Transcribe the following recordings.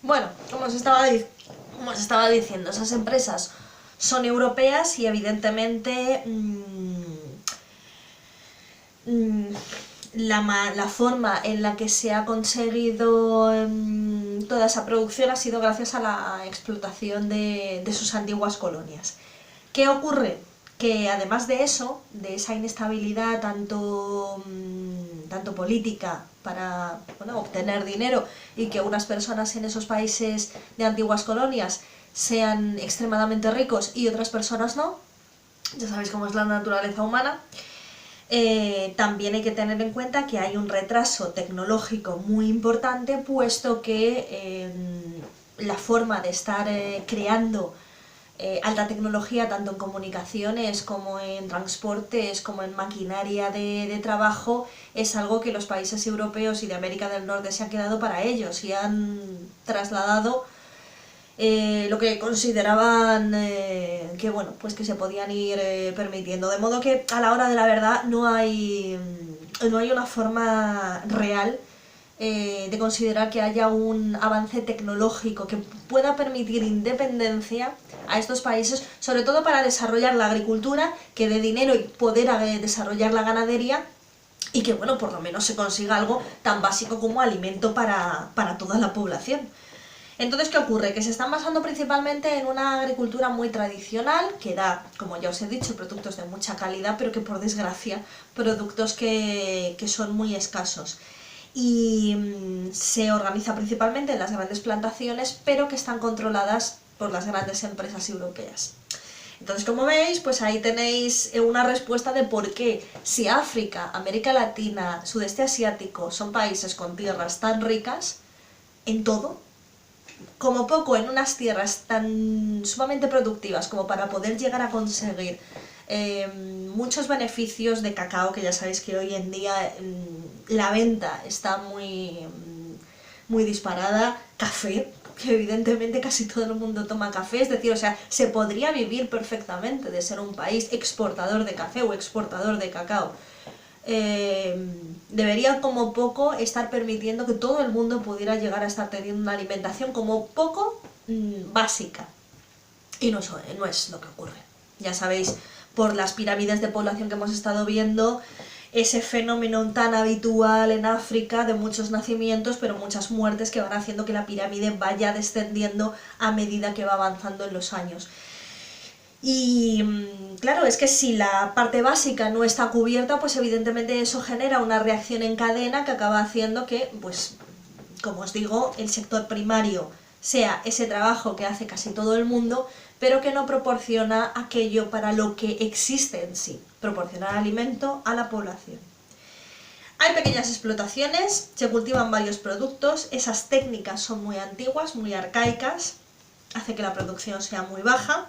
Bueno, como os estaba diciendo, esas empresas son europeas y evidentemente mm, la forma en la que se ha conseguido toda esa producción ha sido gracias a la explotación de sus antiguas colonias. ¿Qué ocurre? Que además de eso, de esa inestabilidad tanto política para obtener dinero y que unas personas en esos países de antiguas colonias sean extremadamente ricos y otras personas no, ya sabéis cómo es la naturaleza humana, también hay que tener en cuenta que hay un retraso tecnológico muy importante, puesto que la forma de estar creando alta tecnología, tanto en comunicaciones como en transportes, como en maquinaria de trabajo, es algo que los países europeos y de América del Norte se han quedado para ellos y han trasladado lo que consideraban que bueno, pues que se podían ir permitiendo, de modo que a la hora de la verdad no hay una forma real de considerar que haya un avance tecnológico que pueda permitir independencia a estos países, sobre todo para desarrollar la agricultura, que dé dinero y poder desarrollar la ganadería, y que bueno, por lo menos se consiga algo tan básico como alimento para toda la población. Entonces, ¿qué ocurre? Que se están basando principalmente en una agricultura muy tradicional, que da, como ya os he dicho, productos de mucha calidad, pero que por desgracia, productos que son muy escasos. Y se organiza principalmente en las grandes plantaciones, pero que están controladas por las grandes empresas europeas. Entonces, como veis, pues ahí tenéis una respuesta de por qué, si África, América Latina, Sudeste Asiático son países con tierras tan ricas en todo, como poco en unas tierras tan sumamente productivas como para poder llegar a conseguir muchos beneficios de cacao, que ya sabéis que hoy en día la venta está muy disparada, café, que evidentemente casi todo el mundo toma café, es decir, o sea, se podría vivir perfectamente de ser un país exportador de café o exportador de cacao. Debería como poco estar permitiendo que todo el mundo pudiera llegar a estar teniendo una alimentación como poco básica. Y no es lo que ocurre. Ya sabéis, por las pirámides de población que hemos estado viendo, ese fenómeno tan habitual en África de muchos nacimientos, pero muchas muertes, que van haciendo que la pirámide vaya descendiendo a medida que va avanzando en los años. Y claro, es que si la parte básica no está cubierta, pues evidentemente eso genera una reacción en cadena que acaba haciendo que, pues, como os digo, el sector primario sea ese trabajo que hace casi todo el mundo, pero que no proporciona aquello para lo que existe en sí, proporcionar alimento a la población. Hay pequeñas explotaciones, se cultivan varios productos, esas técnicas son muy antiguas, muy arcaicas, hace que la producción sea muy baja,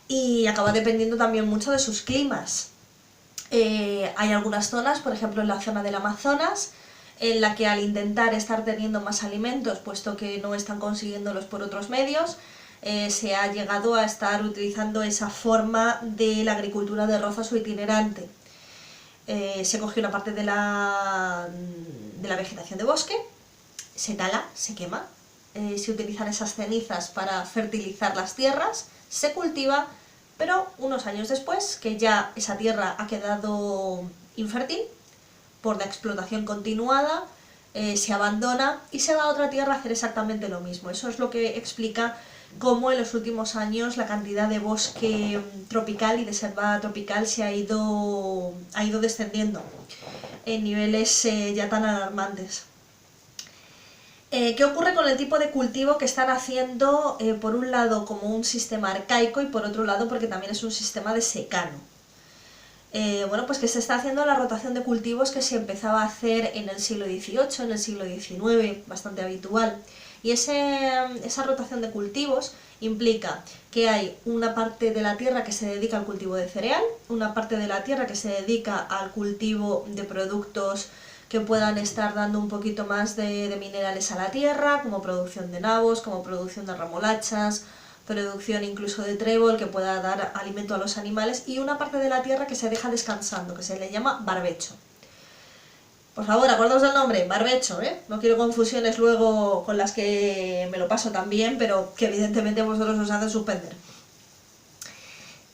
y acaba dependiendo también mucho de sus climas. Hay algunas zonas, por ejemplo en la zona del Amazonas, en la que al intentar estar teniendo más alimentos, puesto que no están consiguiéndolos por otros medios, se ha llegado a estar utilizando esa forma de la agricultura de rozas o itinerante. Se coge una parte de la vegetación de bosque, se tala, se quema, se utilizan esas cenizas para fertilizar las tierras, se cultiva, pero unos años después, que ya esa tierra ha quedado infértil por la explotación continuada, se abandona y se va a otra tierra a hacer exactamente lo mismo. Eso es lo que explica cómo en los últimos años la cantidad de bosque tropical y de selva tropical ha ido descendiendo en niveles ya tan alarmantes. ¿Qué ocurre con el tipo de cultivo que están haciendo, por un lado como un sistema arcaico y por otro lado porque también es un sistema de secano? Bueno, pues que se está haciendo la rotación de cultivos que se empezaba a hacer en el siglo XVIII, en el siglo XIX, bastante habitual. Y esa rotación de cultivos implica que hay una parte de la tierra que se dedica al cultivo de cereal, una parte de la tierra que se dedica al cultivo de productos que puedan estar dando un poquito más de minerales a la tierra, como producción de nabos, como producción de remolachas, producción incluso de trébol que pueda dar alimento a los animales, y una parte de la tierra que se deja descansando, que se le llama barbecho. Por favor, acordaos del nombre, barbecho, ¿eh? No quiero confusiones luego con las que me lo paso también, pero que evidentemente vosotros os hacen suspender.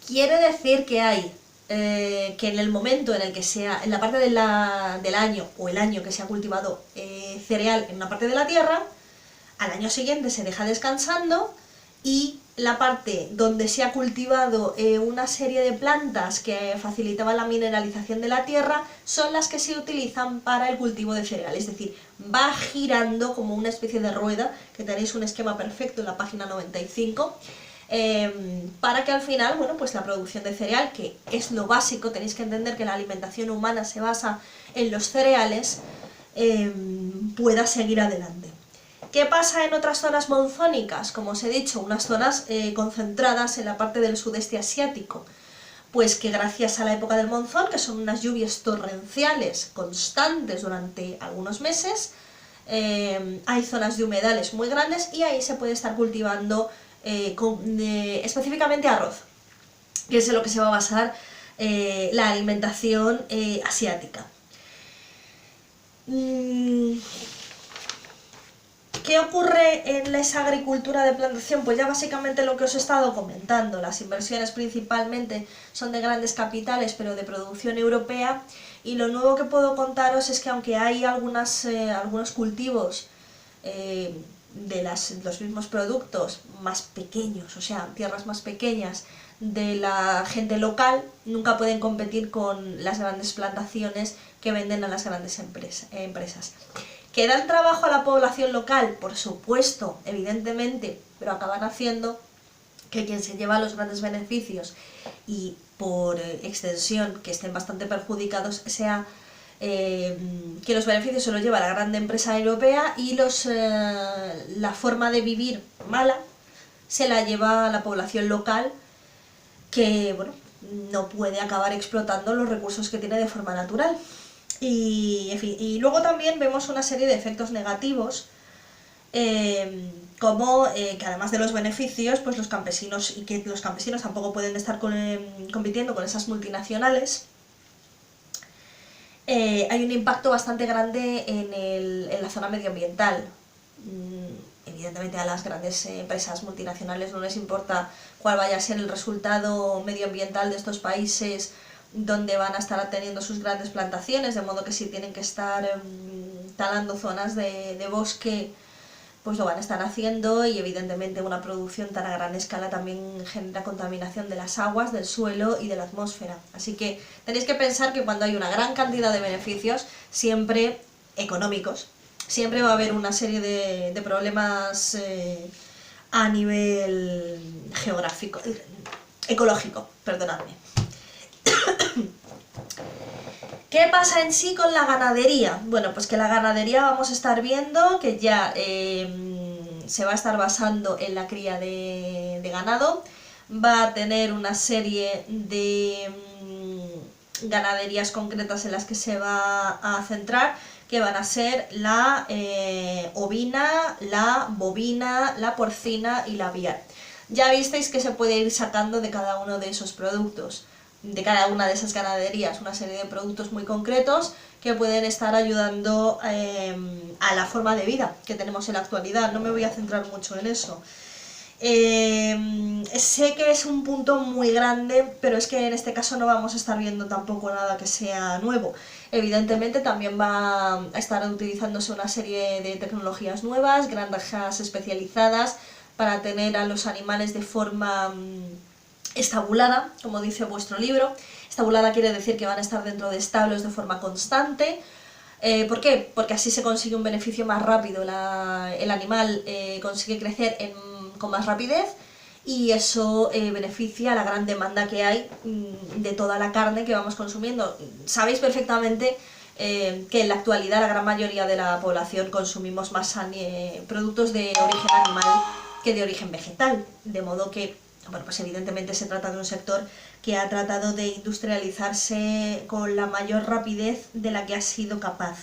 Quiere decir que hay, que en el momento en el que sea, en la parte del año, o el año que se ha cultivado cereal en una parte de la tierra, al año siguiente se deja descansando y la parte donde se ha cultivado una serie de plantas que facilitaban la mineralización de la tierra son las que se utilizan para el cultivo de cereal, es decir, va girando como una especie de rueda, que tenéis un esquema perfecto en la página 95, para que al final, bueno, pues la producción de cereal, que es lo básico, tenéis que entender que la alimentación humana se basa en los cereales, pueda seguir adelante. ¿Qué pasa en otras zonas monzónicas? Como os he dicho, unas zonas concentradas en la parte del sudeste asiático. Pues que gracias a la época del monzón, que son unas lluvias torrenciales constantes durante algunos meses, hay zonas de humedales muy grandes y ahí se puede estar cultivando específicamente arroz, que es en lo que se va a basar la alimentación asiática. ¿Qué ocurre en esa agricultura de plantación? Pues ya básicamente lo que os he estado comentando. Las inversiones principalmente son de grandes capitales, pero de producción europea. Y lo nuevo que puedo contaros es que aunque hay algunos cultivos de los mismos productos más pequeños, o sea, tierras más pequeñas de la gente local, nunca pueden competir con las grandes plantaciones que venden a las grandes empresas. ¿Que dan trabajo a la población local? Por supuesto, evidentemente, pero acaban haciendo que quien se lleva los grandes beneficios y por extensión que estén bastante perjudicados sea que los beneficios se los lleva la gran empresa europea y la forma de vivir mala se la lleva la población local, que bueno, no puede acabar explotando los recursos que tiene de forma natural. Y, en fin, y luego también vemos una serie de efectos negativos, como que además de los beneficios, pues los campesinos, y que los campesinos tampoco pueden estar compitiendo con esas multinacionales, hay un impacto bastante grande en la zona medioambiental. Evidentemente a las grandes empresas multinacionales no les importa cuál vaya a ser el resultado medioambiental de estos países donde van a estar teniendo sus grandes plantaciones, de modo que si tienen que estar talando zonas de bosque, pues lo van a estar haciendo, y evidentemente una producción tan a gran escala también genera contaminación de las aguas, del suelo y de la atmósfera. Así que tenéis que pensar que cuando hay una gran cantidad de beneficios, siempre económicos, siempre va a haber una serie de problemas a nivel geográfico, ecológico, perdonadme. ¿Qué pasa en sí con la ganadería? Bueno, pues que la ganadería vamos a estar viendo que ya se va a estar basando en la cría de ganado, va a tener una serie de ganaderías concretas en las que se va a centrar, que van a ser la ovina, la bovina, la porcina y la aviar. Ya visteis que se puede ir sacando de cada uno de esos productos, de cada una de esas ganaderías, una serie de productos muy concretos que pueden estar ayudando a la forma de vida que tenemos en la actualidad. No me voy a centrar mucho en eso. Sé que es un punto muy grande, pero es que en este caso no vamos a estar viendo tampoco nada que sea nuevo. Evidentemente también va a estar utilizándose una serie de tecnologías nuevas, granjas especializadas para tener a los animales de forma estabulada, como dice vuestro libro. Estabulada quiere decir que van a estar dentro de establos de forma constante. ¿Por qué? Porque así se consigue un beneficio más rápido, el animal consigue crecer con más rapidez, y eso beneficia a la gran demanda que hay de toda la carne que vamos consumiendo. Sabéis perfectamente que en la actualidad la gran mayoría de la población consumimos más productos de origen animal que de origen vegetal, de modo que, bueno, pues evidentemente se trata de un sector que ha tratado de industrializarse con la mayor rapidez de la que ha sido capaz.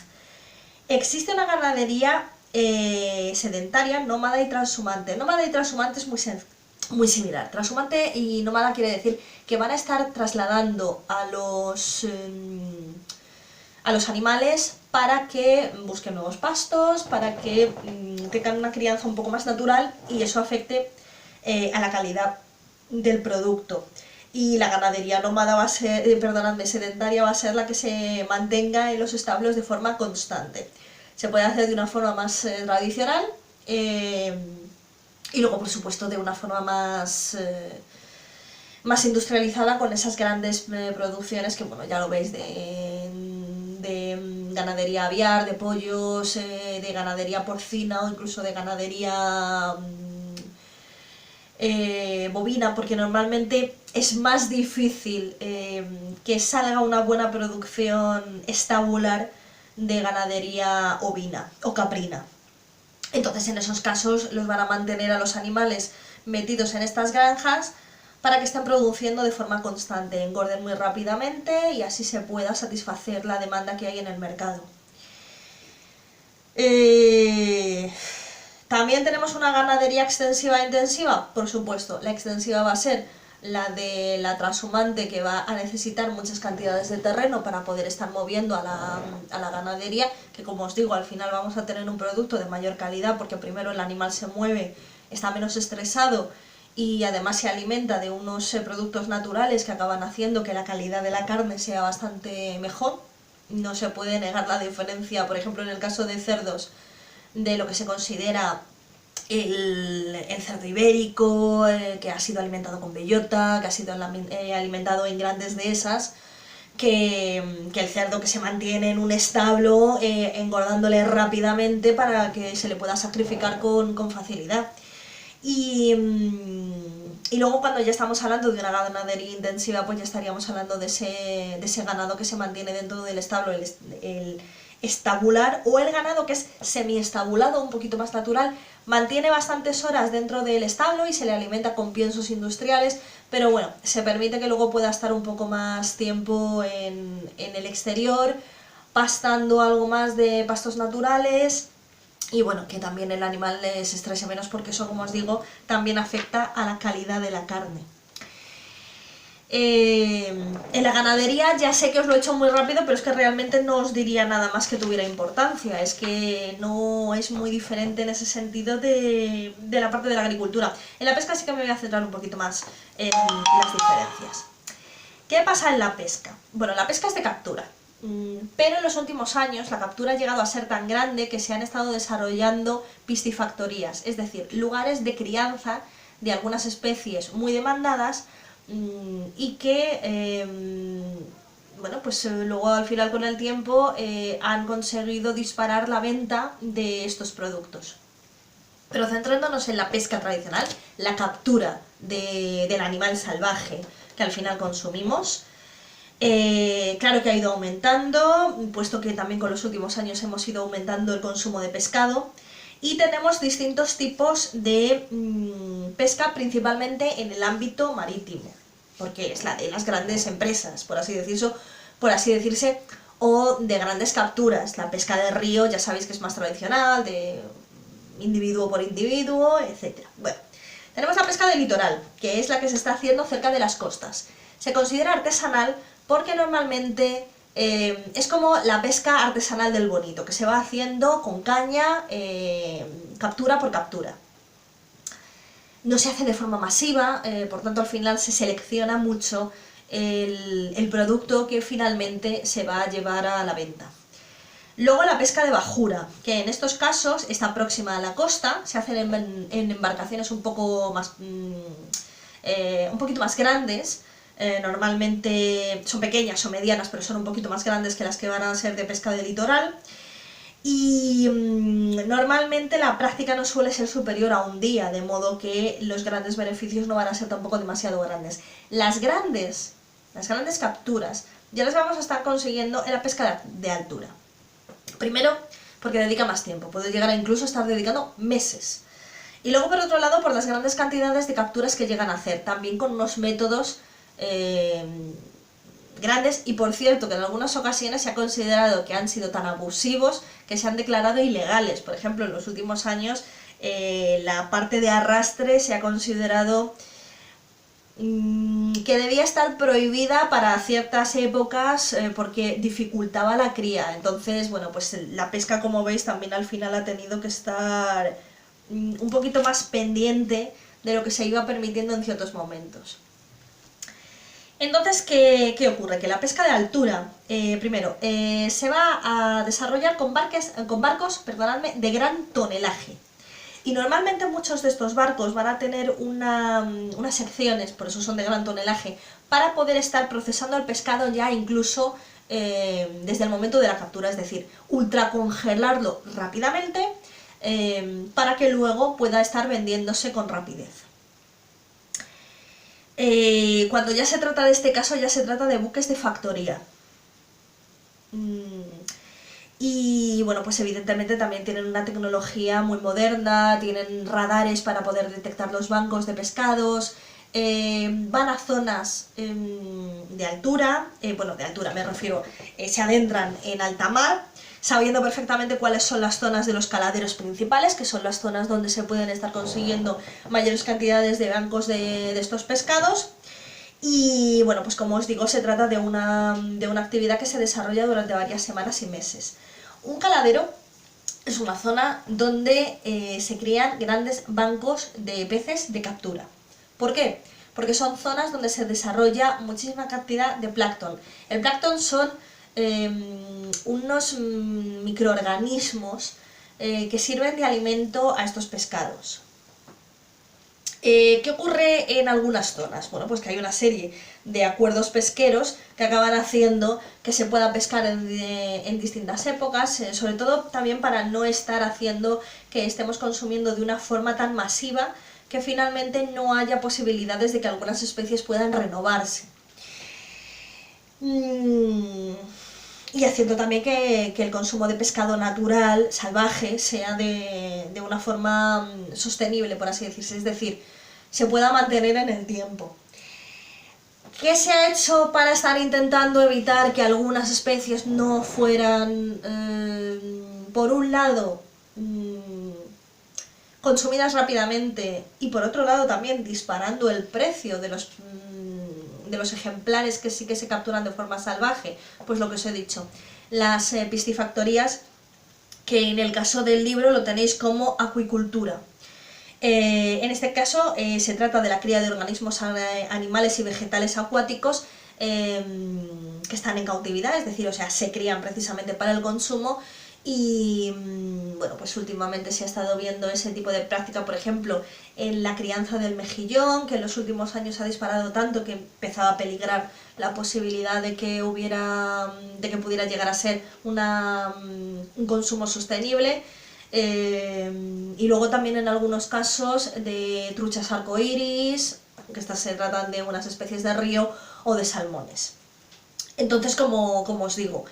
Existe una ganadería sedentaria, nómada y transhumante. Nómada y transhumante es muy similar. Transhumante y nómada quiere decir que van a estar trasladando a los animales para que busquen nuevos pastos, para que tengan una crianza un poco más natural y eso afecte a la calidad del producto. Y la ganadería nómada va a ser, sedentaria va a ser la que se mantenga en los establos de forma constante. Se puede hacer de una forma más tradicional y luego, por supuesto, de una forma más industrializada con esas grandes producciones que, bueno, ya lo veis, de ganadería aviar, de pollos, de ganadería porcina o incluso de ganadería bovina, porque normalmente es más difícil que salga una buena producción estabular de ganadería ovina o caprina. Entonces, en esos casos los van a mantener a los animales metidos en estas granjas para que estén produciendo de forma constante, engorden muy rápidamente y así se pueda satisfacer la demanda que hay en el mercado. También tenemos una ganadería extensiva e intensiva, por supuesto. La extensiva va a ser la de la trashumante, que va a necesitar muchas cantidades de terreno para poder estar moviendo a la ganadería, que como os digo, al final vamos a tener un producto de mayor calidad porque primero el animal se mueve, está menos estresado y además se alimenta de unos productos naturales que acaban haciendo que la calidad de la carne sea bastante mejor. No se puede negar la diferencia, por ejemplo, en el caso de cerdos, de lo que se considera el cerdo ibérico, que ha sido alimentado con bellota, que ha sido alimentado en grandes dehesas, que el cerdo que se mantiene en un establo engordándole rápidamente para que se le pueda sacrificar con facilidad. Y luego cuando ya estamos hablando de una ganadería intensiva, pues ya estaríamos hablando de ese ganado que se mantiene dentro del establo, el estabular, o el ganado que es semiestabulado, un poquito más natural, mantiene bastantes horas dentro del establo y se le alimenta con piensos industriales, pero bueno, se permite que luego pueda estar un poco más tiempo en el exterior, pastando algo más de pastos naturales. Y bueno, que también el animal se estrese menos porque eso, como os digo, también afecta a la calidad de la carne. En la ganadería ya sé que os lo he hecho muy rápido, pero es que realmente no os diría nada más que tuviera importancia. Es que no es muy diferente en ese sentido de la parte de la agricultura. En la pesca sí que me voy a centrar un poquito más en las diferencias. ¿Qué pasa en la pesca? Bueno, la pesca es de captura. Pero en los últimos años la captura ha llegado a ser tan grande que se han estado desarrollando piscifactorías, es decir, lugares de crianza de algunas especies muy demandadas y que, bueno, pues luego al final con el tiempo han conseguido disparar la venta de estos productos. Pero centrándonos en la pesca tradicional, la captura del animal salvaje que al final consumimos, claro que ha ido aumentando, puesto que también con los últimos años hemos ido aumentando el consumo de pescado y tenemos distintos tipos de pesca, principalmente en el ámbito marítimo, porque es la de las grandes empresas, por así decirse, o de grandes capturas. La pesca de río ya sabéis que es más tradicional, de individuo por individuo, etc. Bueno, tenemos la pesca de litoral, que es la que se está haciendo cerca de las costas. Se considera artesanal porque normalmente es como la pesca artesanal del bonito, que se va haciendo con caña, captura por captura. No se hace de forma masiva, por tanto al final se selecciona mucho el producto que finalmente se va a llevar a la venta. Luego la pesca de bajura, que en estos casos está próxima a la costa, se hacen en embarcaciones un poquito más grandes. Normalmente son pequeñas o medianas, pero son un poquito más grandes que las que van a ser de pesca de litoral. Y normalmente la práctica no suele ser superior a un día, de modo que los grandes beneficios no van a ser tampoco demasiado grandes. Las grandes capturas ya las vamos a estar consiguiendo en la pesca de altura. Primero, porque dedica más tiempo, puede llegar a incluso estar dedicando meses. Y luego, por otro lado, por las grandes cantidades de capturas que llegan a hacer, también con unos métodos grandes, y por cierto que en algunas ocasiones se ha considerado que han sido tan abusivos que se han declarado ilegales. Por ejemplo, en los últimos años la parte de arrastre se ha considerado que debía estar prohibida para ciertas épocas porque dificultaba la cría. Entonces, bueno, pues la pesca, como veis, también al final ha tenido que estar un poquito más pendiente de lo que se iba permitiendo en ciertos momentos. Entonces, ¿qué ocurre? Que la pesca de altura, primero, se va a desarrollar con barcos, perdonadme, de gran tonelaje. Y normalmente muchos de estos barcos van a tener unas secciones, por eso son de gran tonelaje, para poder estar procesando el pescado ya incluso desde el momento de la captura, es decir, ultracongelarlo rápidamente para que luego pueda estar vendiéndose con rapidez. Cuando ya se trata de este caso, ya se trata de buques de factoría. Y bueno, pues evidentemente también tienen una tecnología muy moderna, tienen radares para poder detectar los bancos de pescados, van a zonas de altura, bueno, de altura me refiero, se adentran en alta mar, sabiendo perfectamente cuáles son las zonas de los caladeros principales, que son las zonas donde se pueden estar consiguiendo mayores cantidades de bancos de estos pescados. Y bueno, pues como os digo, se trata de una actividad que se desarrolla durante varias semanas y meses. Un caladero es una zona donde se crían grandes bancos de peces de captura. ¿Por qué? Porque son zonas donde se desarrolla muchísima cantidad de plancton. El plancton son unos microorganismos que sirven de alimento a estos pescados. ¿Qué ocurre en algunas zonas? Bueno, pues que hay una serie de acuerdos pesqueros que acaban haciendo que se pueda pescar en distintas épocas, sobre todo también para no estar haciendo que estemos consumiendo de una forma tan masiva que finalmente no haya posibilidades de que algunas especies puedan renovarse. Y haciendo también que el consumo de pescado natural, salvaje, sea de una forma sostenible, por así decirse, es decir, se pueda mantener en el tiempo. ¿Qué se ha hecho para estar intentando evitar que algunas especies no fueran, por un lado, consumidas rápidamente y por otro lado también disparando el precio de los ejemplares que sí que se capturan de forma salvaje? Pues lo que os he dicho, las piscifactorías, que en el caso del libro lo tenéis como acuicultura. En este caso se trata de la cría de organismos animales y vegetales acuáticos que están en cautividad, es decir, o sea, se crían precisamente para el consumo. Y bueno, pues últimamente se ha estado viendo ese tipo de práctica, por ejemplo, en la crianza del mejillón, que en los últimos años ha disparado tanto que empezaba a peligrar la posibilidad de que pudiera llegar a ser un consumo sostenible. Y luego también en algunos casos de truchas arcoíris, que estas se tratan de unas especies de río, o de salmones. Entonces, como os digo,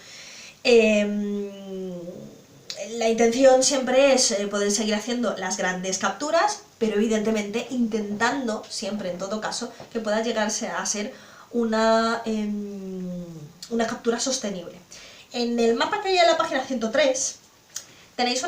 la intención siempre es poder seguir haciendo las grandes capturas, pero evidentemente intentando siempre, en todo caso, que pueda llegarse a ser una captura sostenible. En el mapa que hay en la página 103 tenéis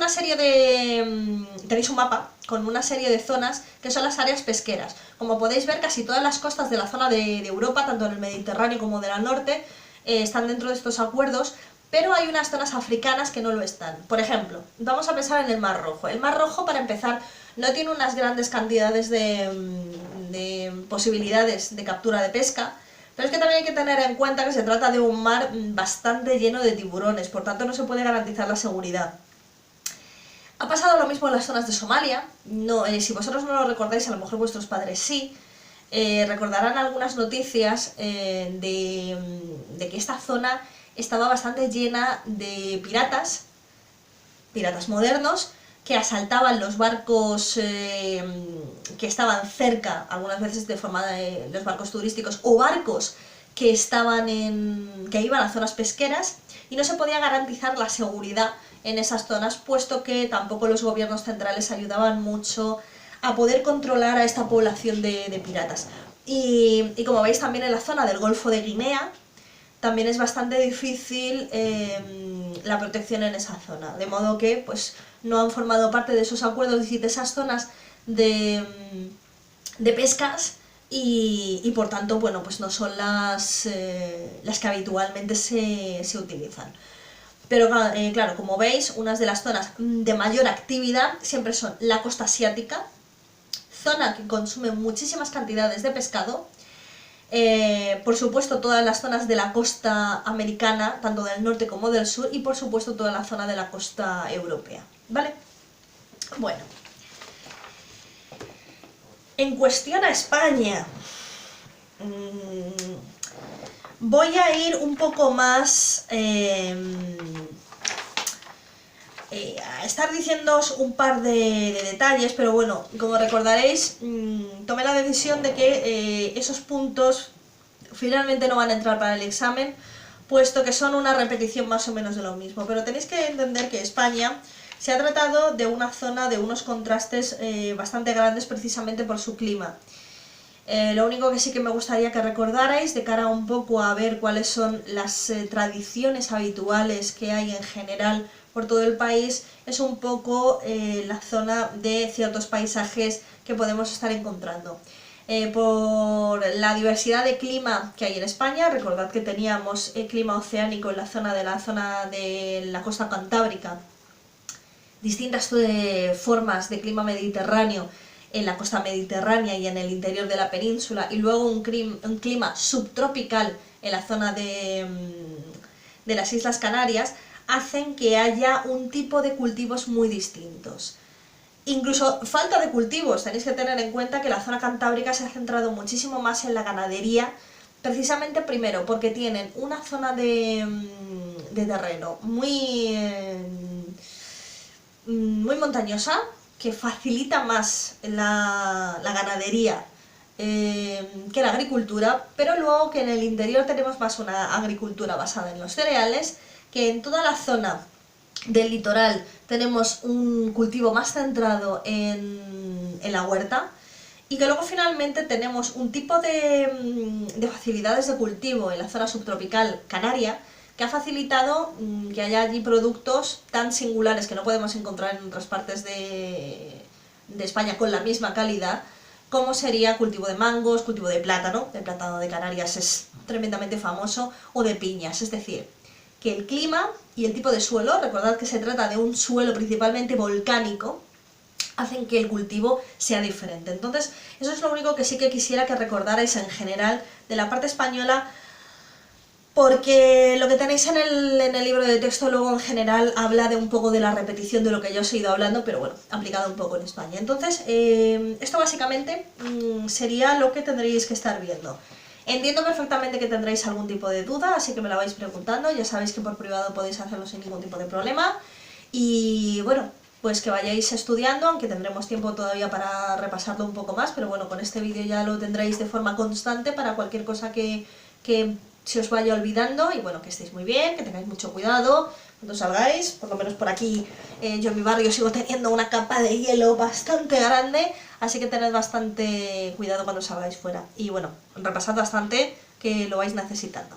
un mapa con una serie de zonas que son las áreas pesqueras. Como podéis ver, casi todas las costas de la zona de Europa, tanto en el Mediterráneo como del norte, están dentro de estos acuerdos, pero hay unas zonas africanas que no lo están. Por ejemplo, vamos a pensar en el Mar Rojo. El Mar Rojo, para empezar, no tiene unas grandes cantidades de posibilidades de captura de pesca, pero es que también hay que tener en cuenta que se trata de un mar bastante lleno de tiburones, por tanto no se puede garantizar la seguridad. Ha pasado lo mismo en las zonas de Somalia. No, si vosotros no lo recordáis, a lo mejor vuestros padres sí. Recordarán algunas noticias de que esta zona estaba bastante llena de piratas modernos, que asaltaban los barcos que estaban cerca, algunas veces de forma de los barcos turísticos, o barcos que iban a zonas pesqueras, y no se podía garantizar la seguridad en esas zonas, puesto que tampoco los gobiernos centrales ayudaban mucho a poder controlar a esta población de piratas. Y como veis, también en la zona del Golfo de Guinea también es bastante difícil la protección en esa zona, de modo que pues no han formado parte de esos acuerdos y de esas zonas de pescas y por tanto, bueno, pues no son las que habitualmente se utilizan. Pero claro, como veis, unas de las zonas de mayor actividad siempre son la costa asiática, zona que consume muchísimas cantidades de pescado, por supuesto todas las zonas de la costa americana, tanto del norte como del sur, y por supuesto toda la zona de la costa europea, ¿vale? Bueno, en cuestión a España, voy a ir un poco más a estar diciéndoos un par de detalles, pero bueno, como recordaréis, tomé la decisión de que esos puntos finalmente no van a entrar para el examen, puesto que son una repetición más o menos de lo mismo. Pero tenéis que entender que España se ha tratado de una zona de unos contrastes bastante grandes precisamente por su clima. Lo único que sí que me gustaría que recordarais, de cara un poco a ver cuáles son las tradiciones habituales que hay en general por todo el país, es un poco la zona de ciertos paisajes que podemos estar encontrando. Por la diversidad de clima que hay en España, recordad que teníamos clima oceánico en la zona de la costa cantábrica, distintas formas de clima mediterráneo en la costa mediterránea y en el interior de la península, y luego un clima subtropical en la zona de las Islas Canarias, hacen que haya un tipo de cultivos muy distintos. Incluso falta de cultivos, tenéis que tener en cuenta que la zona cantábrica se ha centrado muchísimo más en la ganadería, precisamente primero porque tienen una zona de terreno muy montañosa, que facilita más la ganadería que la agricultura, pero luego que en el interior tenemos más una agricultura basada en los cereales, que en toda la zona del litoral tenemos un cultivo más centrado en la huerta, y que luego finalmente tenemos un tipo de facilidades de cultivo en la zona subtropical canaria, que ha facilitado que haya allí productos tan singulares que no podemos encontrar en otras partes de España con la misma calidad, como sería cultivo de mangos, cultivo de plátano. El plátano de Canarias es tremendamente famoso, o de piñas. Es decir, que el clima y el tipo de suelo, recordad que se trata de un suelo principalmente volcánico, hacen que el cultivo sea diferente. Entonces, eso es lo único que sí que quisiera que recordarais en general de la parte española, porque lo que tenéis en el libro de texto luego en general habla de un poco de la repetición de lo que yo os he ido hablando, pero bueno, aplicado un poco en España. Entonces, esto básicamente sería lo que tendréis que estar viendo. Entiendo perfectamente que tendréis algún tipo de duda, así que me la vais preguntando, ya sabéis que por privado podéis hacerlo sin ningún tipo de problema. Y bueno, pues que vayáis estudiando, aunque tendremos tiempo todavía para repasarlo un poco más, pero bueno, con este vídeo ya lo tendréis de forma constante para cualquier cosa que se os vaya olvidando. Y bueno, que estéis muy bien, que tengáis mucho cuidado cuando salgáis. Por lo menos por aquí yo en mi barrio sigo teniendo una capa de hielo bastante grande, así que tened bastante cuidado cuando salgáis fuera. Y bueno, repasad bastante, que lo vais necesitando.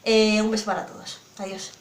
Un beso para todos. Adiós.